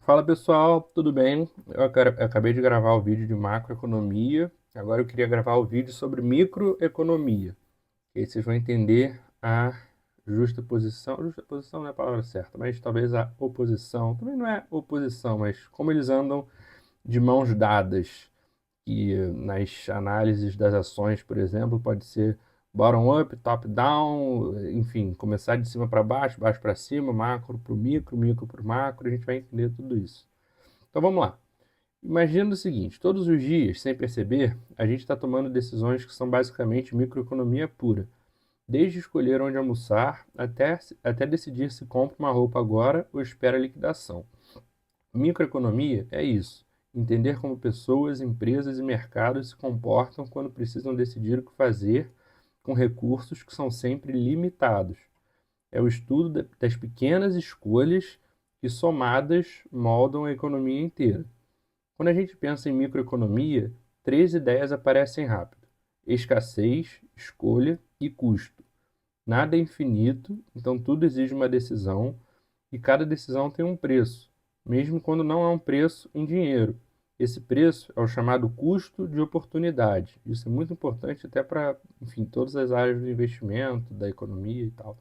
Fala pessoal, tudo bem? Eu acabei de gravar o vídeo de macroeconomia, agora eu queria gravar o vídeo sobre microeconomia. E aí vocês vão entender a justa posição não é a palavra certa, mas talvez a oposição, também não é oposição, mas como eles andam de mãos dadas, que nas análises das ações, por exemplo, pode ser bottom-up, top-down, enfim, começar de cima para baixo, baixo para cima, macro para o micro, micro para o macro, a gente vai entender tudo isso. Então vamos lá. Imagina o seguinte: todos os dias, sem perceber, a gente está tomando decisões que são basicamente microeconomia pura. Desde escolher onde almoçar até decidir se compra uma roupa agora ou espera a liquidação. Microeconomia é isso: entender como pessoas, empresas e mercados se comportam quando precisam decidir o que fazer com recursos que são sempre limitados. É o estudo das pequenas escolhas que, somadas, moldam a economia inteira. Quando a gente pensa em microeconomia, três ideias aparecem rápido: escassez, escolha e custo. Nada é infinito, então tudo exige uma decisão, e cada decisão tem um preço, mesmo quando não é um preço em dinheiro. Esse preço é o chamado custo de oportunidade. Isso é muito importante até para, enfim, todas as áreas do investimento, da economia e tal.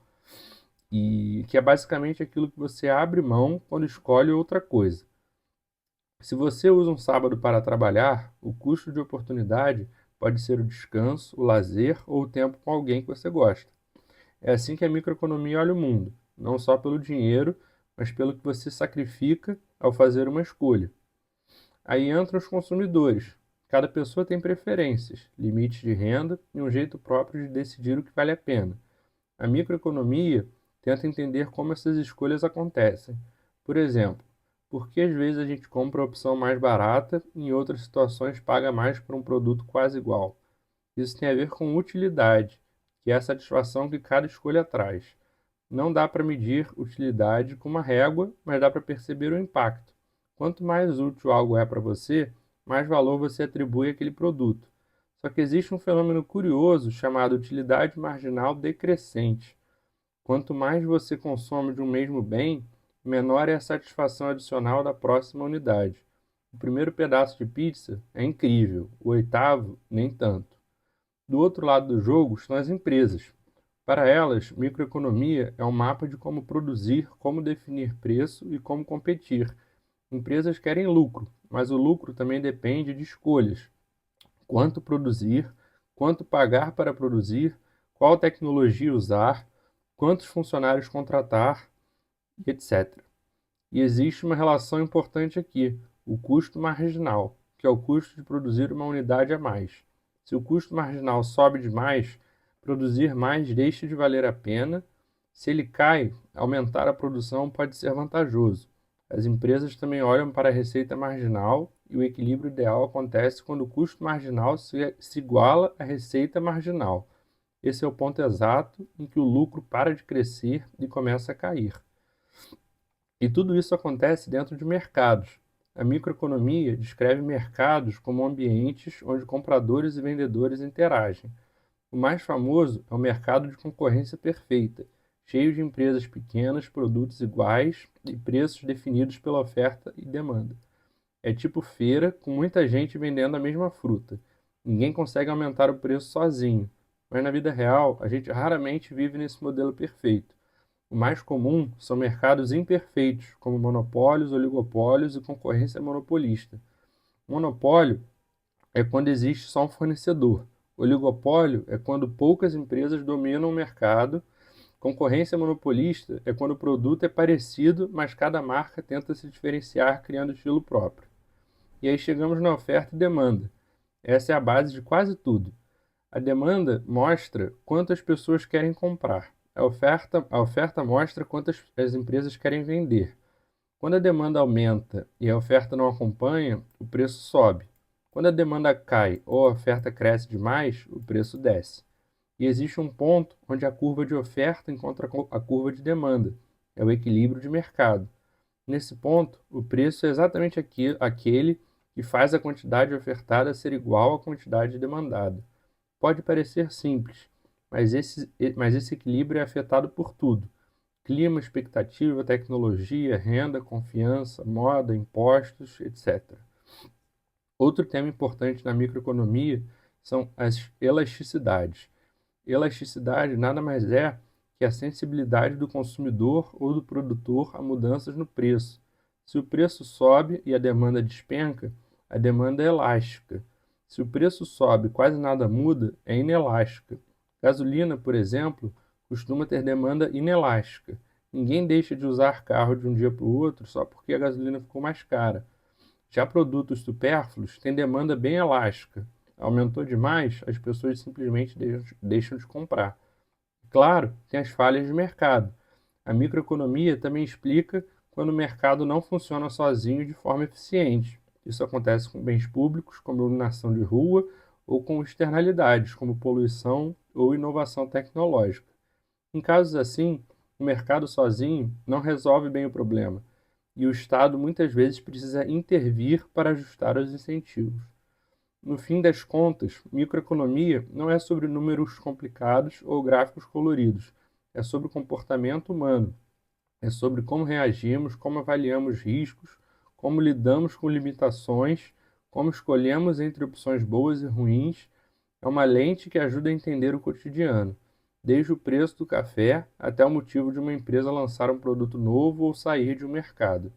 E que é basicamente aquilo que você abre mão quando escolhe outra coisa. Se você usa um sábado para trabalhar, o custo de oportunidade pode ser o descanso, o lazer ou o tempo com alguém que você gosta. É assim que a microeconomia olha o mundo, não só pelo dinheiro, mas pelo que você sacrifica ao fazer uma escolha. Aí entram os consumidores. Cada pessoa tem preferências, limites de renda e um jeito próprio de decidir o que vale a pena. A microeconomia tenta entender como essas escolhas acontecem. Por exemplo, por que às vezes a gente compra a opção mais barata e em outras situações paga mais por um produto quase igual? Isso tem a ver com utilidade, que é a satisfação que cada escolha traz. Não dá para medir utilidade com uma régua, mas dá para perceber o impacto. Quanto mais útil algo é para você, mais valor você atribui àquele produto. Só que existe um fenômeno curioso chamado utilidade marginal decrescente. Quanto mais você consome de um mesmo bem, menor é a satisfação adicional da próxima unidade. O primeiro pedaço de pizza é incrível, o oitavo, nem tanto. Do outro lado do jogo estão as empresas. Para elas, microeconomia é um mapa de como produzir, como definir preço e como competir. Empresas querem lucro, mas o lucro também depende de escolhas: quanto produzir, quanto pagar para produzir, qual tecnologia usar, quantos funcionários contratar, etc. E existe uma relação importante aqui: o custo marginal, que é o custo de produzir uma unidade a mais. Se o custo marginal sobe demais, produzir mais deixa de valer a pena. Se ele cai, aumentar a produção pode ser vantajoso. As empresas também olham para a receita marginal e o equilíbrio ideal acontece quando o custo marginal se iguala à receita marginal. Esse é o ponto exato em que o lucro para de crescer e começa a cair. E tudo isso acontece dentro de mercados. A microeconomia descreve mercados como ambientes onde compradores e vendedores interagem. O mais famoso é o mercado de concorrência perfeita, cheio de empresas pequenas, produtos iguais e preços definidos pela oferta e demanda. É tipo feira, com muita gente vendendo a mesma fruta. Ninguém consegue aumentar o preço sozinho, mas na vida real, a gente raramente vive nesse modelo perfeito. O mais comum são mercados imperfeitos, como monopólios, oligopólios e concorrência monopolista. Monopólio é quando existe só um fornecedor. Oligopólio é quando poucas empresas dominam o mercado. Concorrência monopolista é quando o produto é parecido, mas cada marca tenta se diferenciar criando estilo próprio. E aí chegamos na oferta e demanda. Essa é a base de quase tudo. A demanda mostra quantas pessoas querem comprar. A oferta mostra quantas as empresas querem vender. Quando a demanda aumenta e a oferta não acompanha, o preço sobe. Quando a demanda cai ou a oferta cresce demais, o preço desce. E existe um ponto onde a curva de oferta encontra a curva de demanda. É o equilíbrio de mercado. Nesse ponto, o preço é exatamente aquele que faz a quantidade ofertada ser igual à quantidade demandada. Pode parecer simples, mas esse equilíbrio é afetado por tudo: clima, expectativa, tecnologia, renda, confiança, moda, impostos, etc. Outro tema importante na microeconomia são as elasticidades. Elasticidade nada mais é que a sensibilidade do consumidor ou do produtor a mudanças no preço. Se o preço sobe e a demanda despenca, a demanda é elástica. Se o preço sobe e quase nada muda, é inelástica. Gasolina, por exemplo, costuma ter demanda inelástica. Ninguém deixa de usar carro de um dia para o outro só porque a gasolina ficou mais cara. Já produtos supérfluos têm demanda bem elástica. Aumentou demais, as pessoas simplesmente deixam de comprar. Claro, tem as falhas de mercado. A microeconomia também explica quando o mercado não funciona sozinho de forma eficiente. Isso acontece com bens públicos, como iluminação de rua, ou com externalidades, como poluição ou inovação tecnológica. Em casos assim, o mercado sozinho não resolve bem o problema, e o Estado muitas vezes precisa intervir para ajustar os incentivos. No fim das contas, microeconomia não é sobre números complicados ou gráficos coloridos, é sobre o comportamento humano, é sobre como reagimos, como avaliamos riscos, como lidamos com limitações, como escolhemos entre opções boas e ruins. É uma lente que ajuda a entender o cotidiano, desde o preço do café até o motivo de uma empresa lançar um produto novo ou sair de um mercado.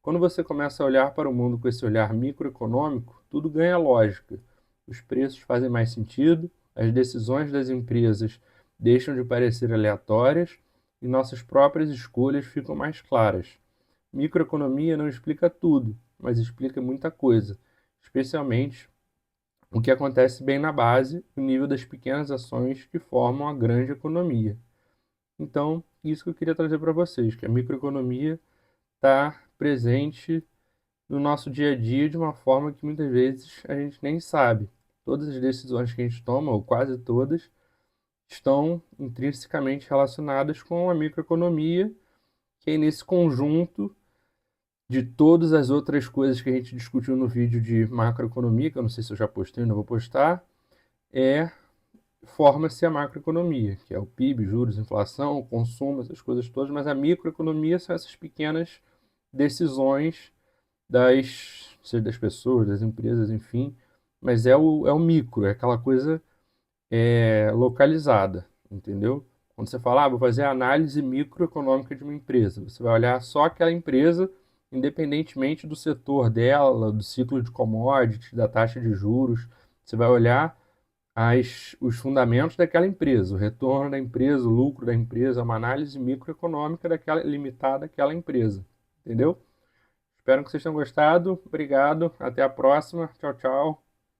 Quando você começa a olhar para o mundo com esse olhar microeconômico, tudo ganha lógica. Os preços fazem mais sentido, as decisões das empresas deixam de parecer aleatórias e nossas próprias escolhas ficam mais claras. Microeconomia não explica tudo, mas explica muita coisa, especialmente o que acontece bem na base, o nível das pequenas ações que formam a grande economia. Então, isso que eu queria trazer para vocês, que a microeconomia está presente no nosso dia a dia de uma forma que muitas vezes a gente nem sabe. Todas as decisões que a gente toma, ou quase todas, estão intrinsecamente relacionadas com a microeconomia, que é nesse conjunto de todas as outras coisas que a gente discutiu no vídeo de macroeconomia, que eu não sei se eu já postei, não vou postar, forma-se a macroeconomia, que é o PIB, juros, inflação, consumo, essas coisas todas, mas a microeconomia são essas pequenas decisões seja das pessoas, das empresas, enfim, mas é o micro, é aquela coisa localizada, entendeu? Quando você fala, vou fazer a análise microeconômica de uma empresa, você vai olhar só aquela empresa, independentemente do setor dela, do ciclo de commodities, da taxa de juros, você vai olhar os fundamentos daquela empresa, o retorno da empresa, o lucro da empresa, uma análise microeconômica daquela limitada àquela empresa, entendeu? Espero que vocês tenham gostado. Obrigado. Até a próxima. Tchau, tchau.